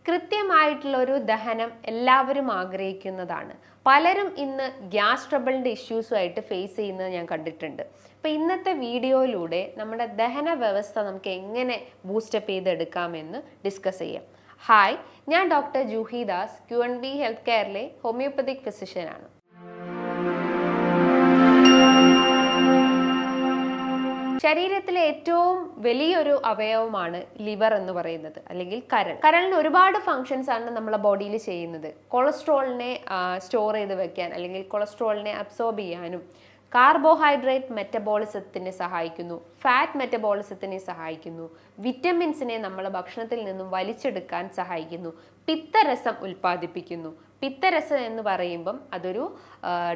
കൃത്യമായിട്ടുള്ള ഒരു ദഹനം എല്ലാവരും ആഗ്രഹിക്കുന്നതാണ്. പലരും ഇന്ന് ഗ്യാസ് ട്രബിളിൻ്റെ ഇഷ്യൂസുമായിട്ട് ഫേസ് ചെയ്യുന്നത് ഞാൻ കണ്ടിട്ടുണ്ട്. അപ്പോൾ ഇന്നത്തെ വീഡിയോയിലൂടെ നമ്മുടെ ദഹന വ്യവസ്ഥ നമുക്ക് എങ്ങനെ ബൂസ്റ്റപ്പ് ചെയ്തെടുക്കാമെന്ന് ഡിസ്കസ് ചെയ്യാം. ഹായ്, ഞാൻ doctor Juhi Das, QNB health കെയറിലെ ഹോമിയോപ്പതിക് ഫിസിഷ്യനാണ്. ശരീരത്തിലെ ഏറ്റവും വലിയൊരു അവയവമാണ് ലിവർ എന്ന് പറയുന്നത്, അല്ലെങ്കിൽ കരളിന് ഒരുപാട് ഫങ്ഷൻസ് ആണ് നമ്മുടെ ബോഡിയിൽ ചെയ്യുന്നത്. കൊളസ്ട്രോളിനെ സ്റ്റോർ ചെയ്ത് വെക്കാൻ അല്ലെങ്കിൽ കൊളസ്ട്രോളിനെ അബ്സോർബ് ചെയ്യാനും, കാർബോഹൈഡ്രേറ്റ് മെറ്റബോളിസത്തിനെ സഹായിക്കുന്നു, ഫാറ്റ് മെറ്റബോളിസത്തിനെ സഹായിക്കുന്നു, വിറ്റമിൻസിനെ നമ്മൾ ഭക്ഷണത്തിൽ നിന്നും വലിച്ചെടുക്കാൻ സഹായിക്കുന്നു, പിത്തരസം ഉൽപ്പാദിപ്പിക്കുന്നു. പിത്തരസം എന്ന് പറയുമ്പം അതൊരു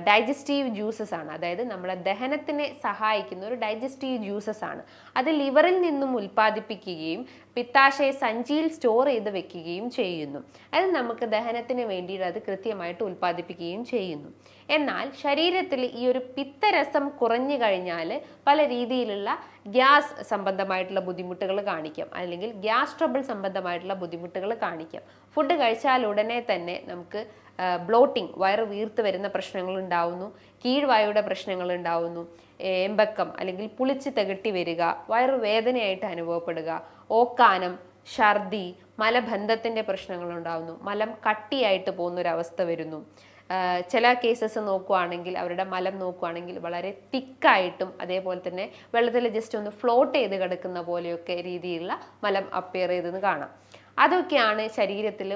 ഡൈജസ്റ്റീവ് ജ്യൂസസ് ആണ്, അതായത് നമ്മുടെ ദഹനത്തിനെ സഹായിക്കുന്ന ഒരു ഡൈജസ്റ്റീവ് ജ്യൂസസ് ആണ്. അത് ലിവറിൽ നിന്നും ഉൽപ്പാദിപ്പിക്കുകയും പിത്താശയ സഞ്ചിയിൽ സ്റ്റോർ ചെയ്ത് വെക്കുകയും ചെയ്യുന്നു. അത് നമുക്ക് ദഹനത്തിന് വേണ്ടിയിട്ട് അത് കൃത്യമായിട്ട് ഉൽപ്പാദിപ്പിക്കുകയും ചെയ്യുന്നു. എന്നാൽ ശരീരത്തിൽ ഈ ഒരു പിത്തരസം കുറഞ്ഞു കഴിഞ്ഞാൽ പല രീതിയിലുള്ള ഗ്യാസ് സംബന്ധമായിട്ടുള്ള ബുദ്ധിമുട്ടുകൾ കാണിക്കാം, അല്ലെങ്കിൽ ഗ്യാസ് ട്രബിൾ സംബന്ധമായിട്ടുള്ള ബുദ്ധിമുട്ടുകൾ കാണിക്കാം. ഫുഡ് കഴിച്ചാൽ ഉടനെ തന്നെ നമുക്ക് ബ്ലോട്ടിംഗ്, വയറ് വീർത്ത് വരുന്ന പ്രശ്നങ്ങൾ ഉണ്ടാവുന്നു, കീഴ്വായുടെ പ്രശ്നങ്ങൾ ഉണ്ടാവുന്നു, എമ്പക്കം അല്ലെങ്കിൽ പുളിച്ച് തികട്ടി വരിക, വയറ് വേദനയായിട്ട് അനുഭവപ്പെടുക, ഓക്കാനം, ഛർദി, മലബന്ധത്തിൻ്റെ പ്രശ്നങ്ങൾ ഉണ്ടാവുന്നു, മലം കട്ടിയായിട്ട് പോകുന്നൊരവസ്ഥ വരുന്നു. ചില കേസസ് നോക്കുവാണെങ്കിൽ അവരുടെ മലം നോക്കുവാണെങ്കിൽ വളരെ തിക്കായിട്ടും അതേപോലെ തന്നെ വെള്ളത്തിൽ ജസ്റ്റ് ഒന്ന് ഫ്ലോട്ട് ചെയ്ത് കിടക്കുന്ന പോലെയൊക്കെ രീതിയിലുള്ള മലം അപ്പിയർ ചെയ്തെന്ന് കാണാം. അതൊക്കെയാണ് ശരീരത്തിൽ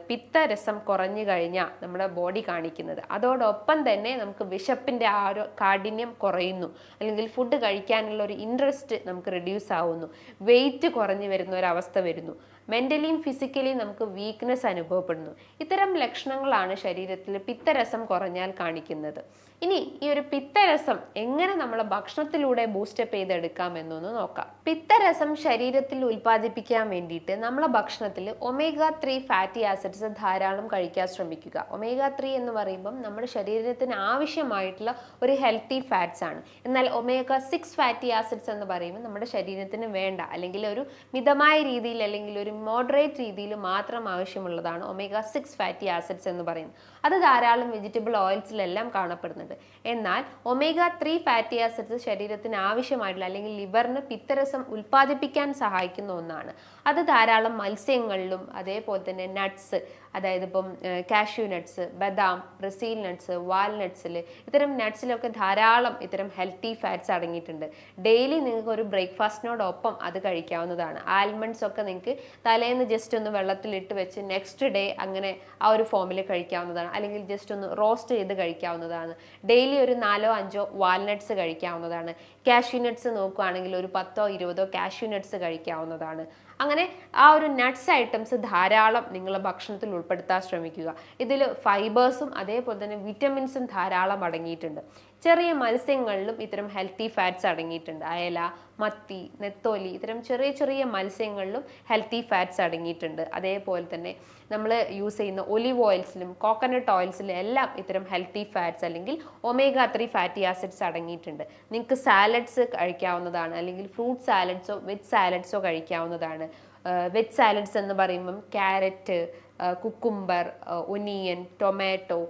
പിത്തരസം കുറഞ്ഞു കഴിഞ്ഞാൽ നമ്മുടെ ബോഡി കാണിക്കുന്നത്. അതോടൊപ്പം തന്നെ നമുക്ക് വിശപ്പിൻ്റെ ആ ഒരു കാഠിന്യം കുറയുന്നു, അല്ലെങ്കിൽ ഫുഡ് കഴിക്കാനുള്ള ഒരു ഇൻട്രസ്റ്റ് നമുക്ക് റെഡ്യൂസ് ആവുന്നു, വെയിറ്റ് കുറഞ്ഞു വരുന്ന ഒരവസ്ഥ വരുന്നു, മെൻ്റലിയും ഫിസിക്കലിയും നമുക്ക് വീക്ക്നെസ് അനുഭവപ്പെടുന്നു. ഇത്തരം ലക്ഷണങ്ങളാണ് ശരീരത്തിൽ പിത്തരസം കുറഞ്ഞാൽ കാണിക്കുന്നത്. ഇനി ഈ ഒരു പിത്തരസം എങ്ങനെ നമ്മളെ ഭക്ഷണത്തിലൂടെ ബൂസ്റ്റപ്പ് ചെയ്തെടുക്കാം എന്നൊന്ന് നോക്കാം. പിത്തരസം ശരീരത്തിൽ ഉൽപ്പാദിപ്പിക്കാൻ വേണ്ടിയിട്ട് നമ്മളെ ഭക്ഷണത്തിൽ omega-3 ഫാറ്റി ആസിഡ്സ് ധാരാളം കഴിക്കാൻ ശ്രമിക്കുക. omega-3 എന്ന് പറയുമ്പം നമ്മുടെ ശരീരത്തിന് ആവശ്യമായിട്ടുള്ള ഒരു ഹെൽത്തി ഫാറ്റ്സ് ആണ്. എന്നാൽ omega-6 ഫാറ്റി ആസിഡ്സ് എന്ന് പറയുമ്പോൾ നമ്മുടെ ശരീരത്തിന് വേണ്ട, അല്ലെങ്കിൽ ഒരു മിതമായ രീതിയിൽ അല്ലെങ്കിൽ ഒരു മോഡറേറ്റ് രീതിയിൽ മാത്രം ആവശ്യമുള്ളതാണ് omega-6 ഫാറ്റി ആസിഡ്സ് എന്ന് പറയുന്നത്. അത് ധാരാളം വെജിറ്റബിൾ ഓയിൽസിലെല്ലാം കാണപ്പെടുന്നുണ്ട്. എന്നാൽ omega-3 ഫാറ്റി ആസിഡ്സ് ശരീരത്തിന് ആവശ്യമായിട്ടുള്ള അല്ലെങ്കിൽ ലിവറിന് പിത്തരസം ഉൽപ്പാദിപ്പിക്കാൻ സഹായിക്കുന്ന ഒന്നാണ്. അത് ധാരാളം മത്സ്യങ്ങളിലും അതേപോലെ തന്നെ നട്ട്സ്, അതായത് ഇപ്പം കാഷ്യൂ നട്ട്സ്, ബദാം, ബ്രസീൽ നട്ട്സ്, വാൽനട്ട്സിൽ, ഇത്തരം നട്ട്സിലൊക്കെ ധാരാളം ഇത്തരം ഹെൽത്തി ഫാറ്റ്സ് അടങ്ങിയിട്ടുണ്ട്. ഡെയിലി നിങ്ങൾക്ക് ഒരു ബ്രേക്ക്ഫാസ്റ്റിനോടൊപ്പം അത് കഴിക്കാവുന്നതാണ്. ആൽമണ്ട്സ് ഒക്കെ നിങ്ങൾക്ക് തലേന്ന് ജസ്റ്റ് ഒന്ന് വെള്ളത്തിലിട്ട് വെച്ച് നെക്സ്റ്റ് ഡേ അങ്ങനെ ആ ഒരു ഫോമിൽ കഴിക്കാവുന്നതാണ്, അല്ലെങ്കിൽ ജസ്റ്റ് ഒന്ന് റോസ്റ്റ് ചെയ്ത് കഴിക്കാവുന്നതാണ്. ഡെയിലി ഒരു 4-5 വാൽനട്ട്സ് കഴിക്കാവുന്നതാണ്. കാഷ്യൂ നട്ട്സ് നോക്കുകയാണെങ്കിൽ ഒരു 10-20 കാഷ്യൂ നട്ട്സ് കഴിക്കാവുന്നതാണ്. അങ്ങനെ ആ ഒരു നട്ട്സ് ഐറ്റംസ് ധാരാളം നിങ്ങളുടെ ഭക്ഷണത്തിൽ ഉൾപ്പെടുത്താൻ ശ്രമിക്കുക. ഇതിൽ ഫൈബേഴ്സും അതേപോലെ തന്നെ വിറ്റമിൻസും ധാരാളം അടങ്ങിയിട്ടുണ്ട്. ചെറിയ മത്സ്യങ്ങളിലും ഇത്തരം ഹെൽത്തി ഫാറ്റ്സ് അടങ്ങിയിട്ടുണ്ട്. അയല, മത്തി, നെത്തോലി, ഇത്തരം ചെറിയ ചെറിയ മത്സ്യങ്ങളിലും ഹെൽത്തി ഫാറ്റ്സ് അടങ്ങിയിട്ടുണ്ട്. അതേപോലെ തന്നെ നമ്മൾ യൂസ് ചെയ്യുന്ന ഒലിവ് ഓയിൽസിലും കോക്കനട്ട് ഓയിൽസിലും എല്ലാം ഇത്തരം ഹെൽത്തി ഫാറ്റ്സ് അല്ലെങ്കിൽ omega-3 ഫാറ്റി ആസിഡ്സ് അടങ്ങിയിട്ടുണ്ട്. നിങ്ങൾക്ക് സാലഡ്സ് കഴിക്കാവുന്നതാണ്, അല്ലെങ്കിൽ ഫ്രൂട്ട് സാലഡ്സോ വെജ് സാലഡ്സോ കഴിക്കാവുന്നതാണ്. വെജ് സാലഡ്സ് എന്ന് പറയുമ്പം carrot, cucumber, onion, tomato,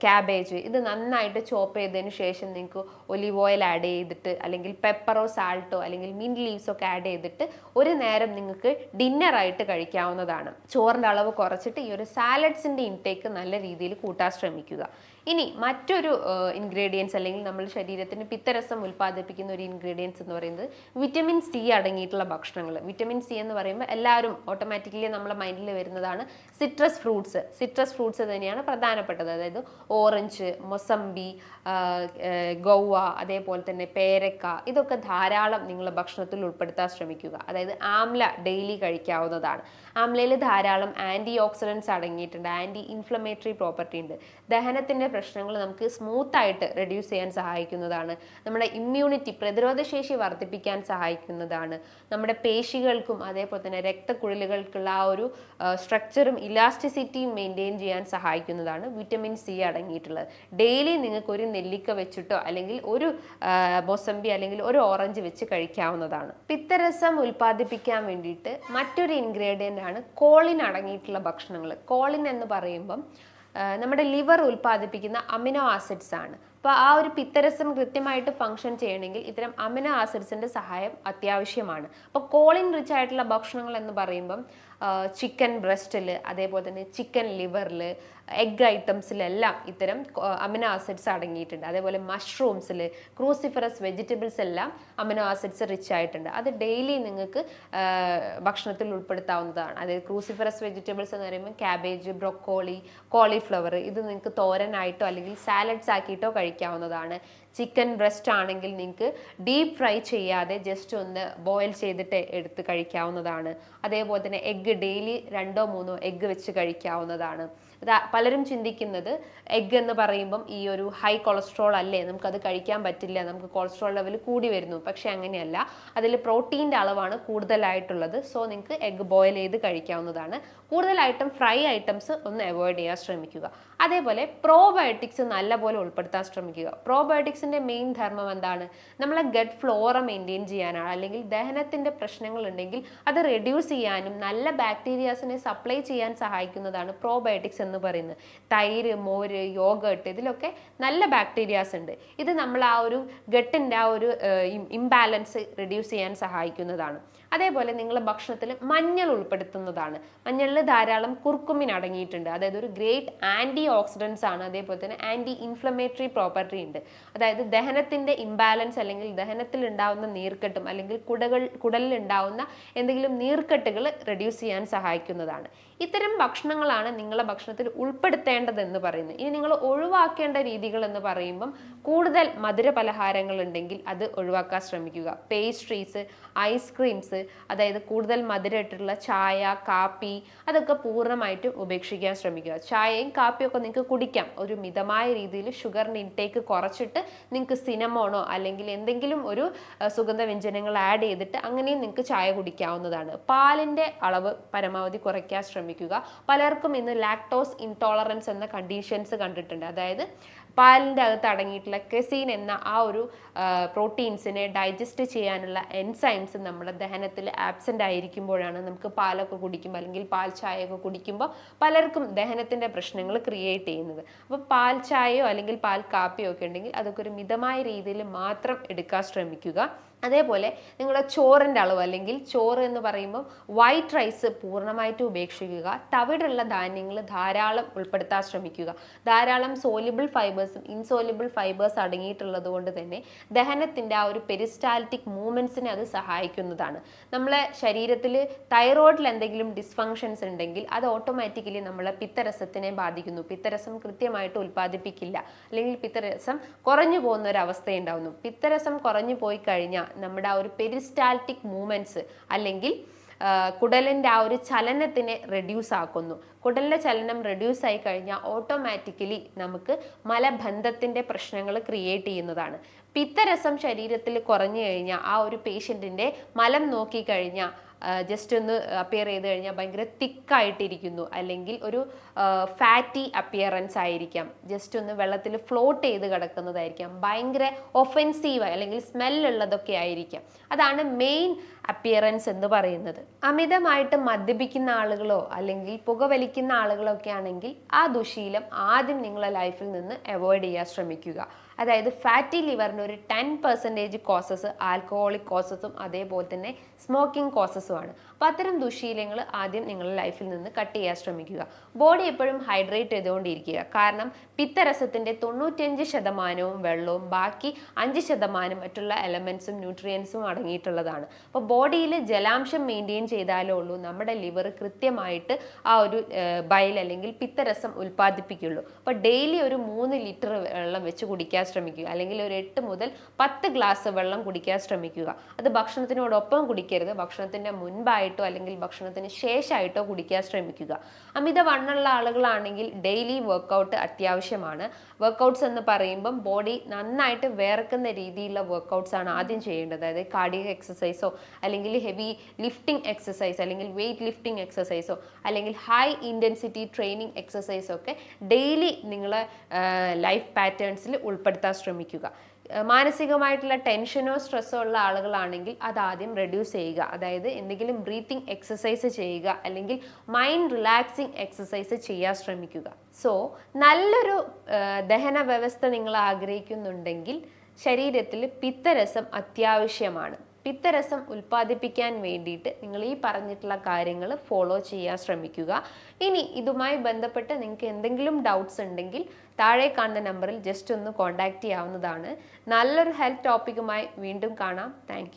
cabbage, ഇത് നന്നായിട്ട് ചോപ്പ് ചെയ്തതിന് ശേഷം നിങ്ങൾക്ക് ഒലിവ് ഓയിൽ ആഡ് ചെയ്തിട്ട് അല്ലെങ്കിൽ പെപ്പറോ സാൾട്ടോ അല്ലെങ്കിൽ മിൻറ്റ് ലീവ്സോ ഒക്കെ ആഡ് ചെയ്തിട്ട് ഒരു നേരം നിങ്ങൾക്ക് ഡിന്നറായിട്ട് കഴിക്കാവുന്നതാണ്. ചോറിൻ്റെ അളവ് കുറച്ചിട്ട് ഈ ഒരു സാലഡ്സിൻ്റെ ഇൻടേക്ക് നല്ല രീതിയിൽ കൂട്ടാൻ ശ്രമിക്കുക. ഇനി മറ്റൊരു ഇൻഗ്രീഡിയൻസ് അല്ലെങ്കിൽ നമ്മുടെ ശരീരത്തിന് പിത്തരസം ഉൽപ്പാദിപ്പിക്കുന്ന ഒരു ഇൻഗ്രീഡിയൻസ് എന്ന് പറയുന്നത് വിറ്റമിൻ സി അടങ്ങിയിട്ടുള്ള ഭക്ഷണങ്ങൾ. വിറ്റമിൻ സി എന്ന് പറയുമ്പോൾ എല്ലാവരും ഓട്ടോമാറ്റിക്കലി നമ്മുടെ മൈൻഡിൽ വരുന്നതാണ് സിട്രസ് ഫ്രൂട്ട്സ്. സിട്രസ് ഫ്രൂട്ട്സ് തന്നെയാണ് പ്രധാനപ്പെട്ടത്. അതായത് ഓറഞ്ച്, മൊസംബി, ഗൗവ, അതേപോലെ തന്നെ പേരക്ക, ഇതൊക്കെ ധാരാളം നിങ്ങളുടെ ഭക്ഷണത്തിൽ ഉൾപ്പെടുത്താൻ ശ്രമിക്കുക. അതായത് ആംല ഡെയിലി കഴിക്കാവുന്നതാണ്. ആംലയിൽ ധാരാളം ആൻറ്റി ഓക്സിഡൻസ് അടങ്ങിയിട്ടുണ്ട്, ആൻറ്റി ഇൻഫ്ലമേറ്ററി പ്രോപ്പർട്ടി ഉണ്ട്. ദഹനത്തിൻ്റെ പ്രശ്നങ്ങൾ നമുക്ക് സ്മൂത്തായിട്ട് റെഡ്യൂസ് ചെയ്യാൻ സഹായിക്കുന്നതാണ്. നമ്മുടെ ഇമ്മ്യൂണിറ്റി, പ്രതിരോധശേഷി വർദ്ധിപ്പിക്കാൻ സഹായിക്കുന്നതാണ്. നമ്മുടെ പേശികൾക്കും അതേപോലെ തന്നെ രക്തക്കുഴലുകൾക്കുള്ള ആ ഒരു സ്ട്രക്ചർ സ്ട്രക്ചറും ഇലാസ്റ്റിസിറ്റിയും മെയിൻറ്റെയിൻ ചെയ്യാൻ സഹായിക്കുന്നതാണ് വിറ്റമിൻ സി അടങ്ങിയിട്ടുള്ളത്. ഡെയിലി നിങ്ങൾക്ക് ഒരു നെല്ലിക്ക വെച്ചിട്ടോ അല്ലെങ്കിൽ ഒരു മൊസമ്പി അല്ലെങ്കിൽ ഒരു ഓറഞ്ച് വെച്ച് കഴിക്കാവുന്നതാണ്. പിത്തരസം ഉൽപ്പാദിപ്പിക്കാൻ വേണ്ടിയിട്ട് മറ്റൊരു ഇൻഗ്രീഡിയൻ്റ് ആണ് കോളിൻ അടങ്ങിയിട്ടുള്ള ഭക്ഷണങ്ങൾ. കോളിൻ എന്ന് പറയുമ്പം നമ്മുടെ ലിവർ ഉൽപ്പാദിപ്പിക്കുന്ന അമിനോ ആസിഡ്സ് ആണ്. അപ്പോൾ ആ ഒരു പിത്തരസം കൃത്യമായിട്ട് ഫങ്ഷൻ ചെയ്യണമെങ്കിൽ ഇത്തരം അമിനോ ആസിഡ്സിൻ്റെ സഹായം അത്യാവശ്യമാണ്. അപ്പോൾ കോളിൻ റിച്ച് ആയിട്ടുള്ള ഭക്ഷണങ്ങൾ എന്ന് പറയുമ്പം ചിക്കൻ ബ്രസ്റ്റിൽ, അതേപോലെ തന്നെ ചിക്കൻ ലിവറിൽ, എഗ് ഐറ്റംസിലെല്ലാം ഇത്തരം അമിനോ ആസിഡ്സ് അടങ്ങിയിട്ടുണ്ട്. അതേപോലെ മഷ്റൂംസിൽ, ക്രൂസിഫറസ് വെജിറ്റബിൾസ് എല്ലാം അമിനോ ആസിഡ്സ് റിച്ച് ആയിട്ടുണ്ട്. അത് ഡെയിലി നിങ്ങൾക്ക് ഭക്ഷണത്തിൽ ഉൾപ്പെടുത്താവുന്നതാണ്. അതായത് ക്രൂസിഫറസ് വെജിറ്റബിൾസ് എന്ന് പറയുമ്പോൾ ക്യാബേജ്, ബ്രൊക്കോളി, കോളിഫ്ലവർ, ഇത് നിങ്ങൾക്ക് തോരനായിട്ടോ അല്ലെങ്കിൽ സാലഡ്സ് ആക്കിയിട്ടോ കഴിക്കാവുന്നതാണ്. ചിക്കൻ ബ്രസ്റ്റ് ആണെങ്കിൽ നിങ്ങൾക്ക് ഡീപ്പ് ഫ്രൈ ചെയ്യാതെ ജസ്റ്റ് ഒന്ന് ബോയിൽ ചെയ്തിട്ട് എടുത്ത് കഴിക്കാവുന്നതാണ്. അതേപോലെ തന്നെ എഗ്ഗ് ഡെയിലി 2-3 എഗ്ഗ് വെച്ച് കഴിക്കാവുന്നതാണ്. പലരും ചിന്തിക്കുന്നത് എഗ്ഗ് എന്ന് പറയുമ്പം ഈ ഒരു ഹൈ കൊളസ്ട്രോൾ അല്ലേ, നമുക്കത് കഴിക്കാൻ പറ്റില്ല, നമുക്ക് കൊളസ്ട്രോൾ ലെവൽ കൂടി വരുന്നു. പക്ഷെ അങ്ങനെയല്ല, അതിൽ പ്രോട്ടീൻ്റെ അളവാണ് കൂടുതലായിട്ടുള്ളത്. സോ നിങ്ങൾക്ക് എഗ്ഗ് ബോയിൽ ചെയ്ത് കഴിക്കാവുന്നതാണ്. കൂടുതലായിട്ടും ഫ്രൈ ഐറ്റംസ് ഒന്ന് അവോയ്ഡ് ചെയ്യാൻ ശ്രമിക്കുക. അതേപോലെ പ്രോബയോട്ടിക്സ് നല്ലപോലെ ഉൾപ്പെടുത്താൻ ശ്രമിക്കുക. പ്രോബയോട്ടിക്സിൻ്റെ മെയിൻ ധർമ്മം എന്താണ്? നമ്മളെ ഗട്ട് ഫ്ലോറ മെയിൻറ്റെയിൻ ചെയ്യാനാണ്. അല്ലെങ്കിൽ ദഹനത്തിൻ്റെ പ്രശ്നങ്ങൾ ഉണ്ടെങ്കിൽ അത് റെഡ്യൂസ് ചെയ്യാനും നല്ല ബാക്ടീരിയാസിനെ സപ്ലൈ ചെയ്യാൻ സഹായിക്കുന്നതാണ് പ്രോബയോട്ടിക്സ് എന്ന് പറയുന്നത്. തൈര്, മോര്, യോഗട്ട്, ഇതിലൊക്കെ നല്ല ബാക്ടീരിയാസ് ഉണ്ട്. ഇത് നമ്മൾ ആ ഒരു ഗട്ടിൻ്റെ ആ ഒരു ഇംബാലൻസ് റെഡ്യൂസ് ചെയ്യാൻ സഹായിക്കുന്നതാണ്. അതേപോലെ നിങ്ങൾ ഭക്ഷണത്തിൽ മഞ്ഞൾ ഉൾപ്പെടുത്തുന്നതാണ്. മഞ്ഞളിൽ ധാരാളം കുർക്കുമിൻ അടങ്ങിയിട്ടുണ്ട്. അതായത് ഒരു ഗ്രേറ്റ് ആൻറ്റി ഓക്സിഡൻസ് ആണ്. അതേപോലെ തന്നെ ആൻറ്റി ഇൻഫ്ലമേറ്ററി പ്രോപ്പർട്ടി ഉണ്ട്. അതായത് ദഹനത്തിൻ്റെ ഇംബാലൻസ് അല്ലെങ്കിൽ ദഹനത്തിൽ ഉണ്ടാവുന്ന നീർക്കെട്ടും അല്ലെങ്കിൽ കുടലിൽ ഉണ്ടാവുന്ന എന്തെങ്കിലും നീർക്കെട്ടുകൾ റെഡ്യൂസ് ചെയ്യാൻ സഹായിക്കുന്നതാണ്. ഇത്തരം ഭക്ഷണങ്ങളാണ് നിങ്ങളുടെ ഭക്ഷണത്തിൽ ഉൾപ്പെടുത്തേണ്ടതെന്ന് പറയുന്നത്. ഇനി നിങ്ങൾ ഒഴിവാക്കേണ്ട രീതികൾ എന്ന് പറയുമ്പം കൂടുതൽ മധുര പലഹാരങ്ങൾ ഉണ്ടെങ്കിൽ അത് ഒഴിവാക്കാൻ ശ്രമിക്കുക. പേസ്ട്രീസ്, ഐസ്ക്രീംസ്, അതായത് കൂടുതൽ മധുരം ഇട്ടിട്ടുള്ള ചായ, കാപ്പി, അതൊക്കെ പൂർണ്ണമായിട്ടും ഉപേക്ഷിക്കാൻ ശ്രമിക്കുക. ചായയും കാപ്പിയും ഒക്കെ നിങ്ങൾക്ക് കുടിക്കാം, ഒരു മിതമായ രീതിയിൽ ഷുഗറിൻ്റെ ഇൻടേക്ക് കുറച്ചിട്ട് നിങ്ങൾക്ക് സിനമോണോ അല്ലെങ്കിൽ എന്തെങ്കിലും ഒരു സുഗന്ധവ്യഞ്ജനങ്ങൾ ആഡ് ചെയ്തിട്ട് അങ്ങനെയും നിങ്ങൾക്ക് ചായ കുടിക്കാവുന്നതാണ്. പാലിൻ്റെ അളവ് പരമാവധി കുറയ്ക്കാൻ ശ്രമിക്കുക. പലർക്കും ഇന്ന് ലാക്ടോസ് ഇൻടോളറൻസ് എന്ന കണ്ടീഷൻസ് കണ്ടിട്ടുണ്ട്. അതായത് പാലിൻ്റെ അകത്ത് അടങ്ങിയിട്ടുള്ള കെസീൻ എന്ന ആ ഒരു പ്രോട്ടീൻസിനെ ഡൈജസ്റ്റ് ചെയ്യാനുള്ള എൻസൈംസ് നമ്മുടെ ദഹനത്തിൽ ആബ്സെൻ്റ് ആയിരിക്കുമ്പോഴാണ് നമുക്ക് പാലൊക്കെ കുടിക്കുമ്പോൾ അല്ലെങ്കിൽ പാൽ ചായയൊക്കെ കുടിക്കുമ്പോൾ പലർക്കും ദഹനത്തിൻ്റെ പ്രശ്നങ്ങൾ ക്രിയേറ്റ് ചെയ്യുന്നത്. അപ്പോൾ പാൽ ചായയോ അല്ലെങ്കിൽ പാൽ കാപ്പിയോ ഒക്കെ ഉണ്ടെങ്കിൽ അതൊക്കെ ഒരു മിതമായ രീതിയിൽ മാത്രം എടുക്കാൻ ശ്രമിക്കുക. അതേപോലെ നിങ്ങളുടെ ചോറിൻ്റെ അളവ് അല്ലെങ്കിൽ ചോറ് എന്ന് പറയുമ്പോൾ വൈറ്റ് റൈസ് പൂർണ്ണമായിട്ട് ഉപേക്ഷിക്കുക. തവിടുള്ള ധാന്യങ്ങൾ ധാരാളം ഉൾപ്പെടുത്താൻ ശ്രമിക്കുക. ധാരാളം സോലിബിൾ ഫൈബേഴ്സും ഇൻസോലിബിൾ ഫൈബേഴ്സ് അടങ്ങിയിട്ടുള്ളത് കൊണ്ട് തന്നെ ദഹനത്തിൻ്റെ ആ ഒരു പെരിസ്റ്റാൽറ്റിക് മൂവ്മെൻറ്റ്സിനെ അത് സഹായിക്കുന്നതാണ്. നമ്മളെ ശരീരത്തിൽ തൈറോയിഡിൽ എന്തെങ്കിലും ഡിസ്ഫങ്ഷൻസ് ഉണ്ടെങ്കിൽ അത് ഓട്ടോമാറ്റിക്കലി നമ്മളെ പിത്തരസത്തിനെ ബാധിക്കുന്നു. പിത്തരസം കൃത്യമായിട്ട് ഉൽപ്പാദിപ്പിക്കില്ല, അല്ലെങ്കിൽ പിത്തരസം കുറഞ്ഞു പോകുന്ന ഒരു അവസ്ഥയുണ്ടാവുന്നു. പിത്തരസം കുറഞ്ഞു പോയി കഴിഞ്ഞാൽ നമ്മുടെ ആ ഒരു പെരിസ്റ്റാൽറ്റിക് മൂവ്മെന്റ്സ് അല്ലെങ്കിൽ കുടലിൻ്റെ ആ ഒരു ചലനത്തിനെ റെഡ്യൂസ് ആക്കുന്നു. കുടലിൻ്റെ ചലനം റെഡ്യൂസ് ആയി കഴിഞ്ഞാൽ ഓട്ടോമാറ്റിക്കലി നമുക്ക് മലബന്ധത്തിൻ്റെ പ്രശ്നങ്ങൾ ക്രിയേറ്റ് ചെയ്യുന്നതാണ്. പിത്തരസം ശരീരത്തിൽ കുറഞ്ഞു കഴിഞ്ഞാൽ ആ ഒരു പേഷ്യൻറ്റിൻ്റെ മലം നോക്കിക്കഴിഞ്ഞാൽ ജസ്റ്റ് ഒന്ന് അപ്പിയർ ചെയ്ത് കഴിഞ്ഞാൽ ഭയങ്കര തിക്കായിട്ടിരിക്കുന്നു, അല്ലെങ്കിൽ ഒരു ഫാറ്റി അപ്പിയറൻസ് ആയിരിക്കാം, ജസ്റ്റ് ഒന്ന് വെള്ളത്തിൽ ഫ്ലോട്ട് ചെയ്ത് കിടക്കുന്നതായിരിക്കാം, ഭയങ്കര ഒഫെൻസീവ് അല്ലെങ്കിൽ സ്മെല്ലുള്ളതൊക്കെ ആയിരിക്കാം. അതാണ് മെയിൻ അപ്പിയറൻസ് എന്ന് പറയുന്നത്. അമിതമായിട്ട് മദ്യപിക്കുന്ന ആളുകളോ അല്ലെങ്കിൽ പുകവലിക്കുന്ന ആളുകളോ ഒക്കെ ആണെങ്കിൽ ആ ദുശീലം ആദ്യം നിങ്ങളുടെ ലൈഫിൽ നിന്ന് അവോയ്ഡ് ചെയ്യാൻ ശ്രമിക്കുക. അതായത് ഫാറ്റി ലിവറിന് ഒരു 10% കോസസ് ആൽക്കഹോളിക് കോസസും അതേപോലെ തന്നെ സ്മോക്കിംഗ് കോസസും ആണ്. അപ്പോൾ അത്തരം ദുശീലങ്ങൾ ആദ്യം നിങ്ങളുടെ ലൈഫിൽ നിന്ന് കട്ട് ചെയ്യാൻ ശ്രമിക്കുക. ബോഡി എപ്പോഴും ഹൈഡ്രേറ്റ് ചെയ്തുകൊണ്ടിരിക്കുക. കാരണം പിത്തരസത്തിൻ്റെ 95% വെള്ളവും ബാക്കി 5% മറ്റുള്ള എലമെൻസും ന്യൂട്രിയൻസും അടങ്ങിയിട്ടുള്ളതാണ്. അപ്പോൾ ബോഡിയിൽ ജലാംശം മെയിൻറ്റെയിൻ ചെയ്താലേ ഉള്ളൂ നമ്മുടെ ലിവർ കൃത്യമായിട്ട് ആ ഒരു ബൈൽ അല്ലെങ്കിൽ പിത്തരസം ഉൽപ്പാദിപ്പിക്കുള്ളൂ. അപ്പോൾ ഡെയിലി ഒരു 3 ലിറ്റർ വെള്ളം വെച്ച് കുടിക്കാൻ ശ്രമിക്കുക, അല്ലെങ്കിൽ ഒരു 8 മുതൽ 10 ഗ്ലാസ് വെള്ളം കുടിക്കാൻ ശ്രമിക്കുക. അത് ഭക്ഷണത്തിനോടൊപ്പം കുടിക്കരുത്, ഭക്ഷണത്തിൻ്റെ മുൻപായിട്ടോ അല്ലെങ്കിൽ ഭക്ഷണത്തിന് ശേഷമായിട്ടോ കുടിക്കാൻ ശ്രമിക്കുക. അമിത വണ്ണുള്ള ആളുകളാണെങ്കിൽ ഡെയിലി വർക്കൗട്ട് അത്യാവശ്യമാണ്. വർക്കൗട്ട്സ് എന്ന് പറയുമ്പം ബോഡി നന്നായിട്ട് വേർക്കുന്ന രീതിയിലുള്ള വർക്കൗട്ട്സ് ആണ് ആദ്യം ചെയ്യേണ്ടത്. അതായത് കാർഡിയക് എക്സസൈസോ അല്ലെങ്കിൽ ഹെവി ലിഫ്റ്റിംഗ് എക്സസൈസ് അല്ലെങ്കിൽ വെയിറ്റ് ലിഫ്റ്റിംഗ് എക്സസൈസോ അല്ലെങ്കിൽ ഹൈ ഇൻറ്റൻസിറ്റി ട്രെയിനിങ് എക്സസൈസോ ഒക്കെ ഡെയിലി നിങ്ങളെ ലൈഫ് പാറ്റേൺസിൽ ഉൾപ്പെടുത്താൻ ശ്രമിക്കുക. മാനസികമായിട്ടുള്ള ടെൻഷനോ സ്ട്രെസ്സോ ഉള്ള ആളുകളാണെങ്കിൽ അതാദ്യം റെഡ്യൂസ് ചെയ്യുക. അതായത് എന്തെങ്കിലും ബ്രീത്തിങ് എക്സസൈസ് ചെയ്യുക അല്ലെങ്കിൽ മൈൻഡ് റിലാക്സിങ് എക്സസൈസ് ചെയ്യാൻ ശ്രമിക്കുക. സോ നല്ലൊരു ദഹന വ്യവസ്ഥ നിങ്ങൾ ആഗ്രഹിക്കുന്നുണ്ടെങ്കിൽ ശരീരത്തിൽ പിത്തരസം അത്യാവശ്യമാണ്. പിത്തരസം ഉൽപ്പാദിപ്പിക്കാൻ വേണ്ടിയിട്ട് നിങ്ങൾ ഈ പറഞ്ഞിട്ടുള്ള കാര്യങ്ങൾ ഫോളോ ചെയ്യാൻ ശ്രമിക്കുക. ഇനി ഇതുമായി ബന്ധപ്പെട്ട് നിങ്ങൾക്ക് എന്തെങ്കിലും ഡൗട്ട്സ് ഉണ്ടെങ്കിൽ താഴെ കാണുന്ന നമ്പറിൽ ജസ്റ്റ് ഒന്ന് കോൺടാക്റ്റ് ചെയ്യാവുന്നതാണ്. നല്ലൊരു ഹെൽത്ത് ടോപ്പിക്കുമായി വീണ്ടും കാണാം. താങ്ക്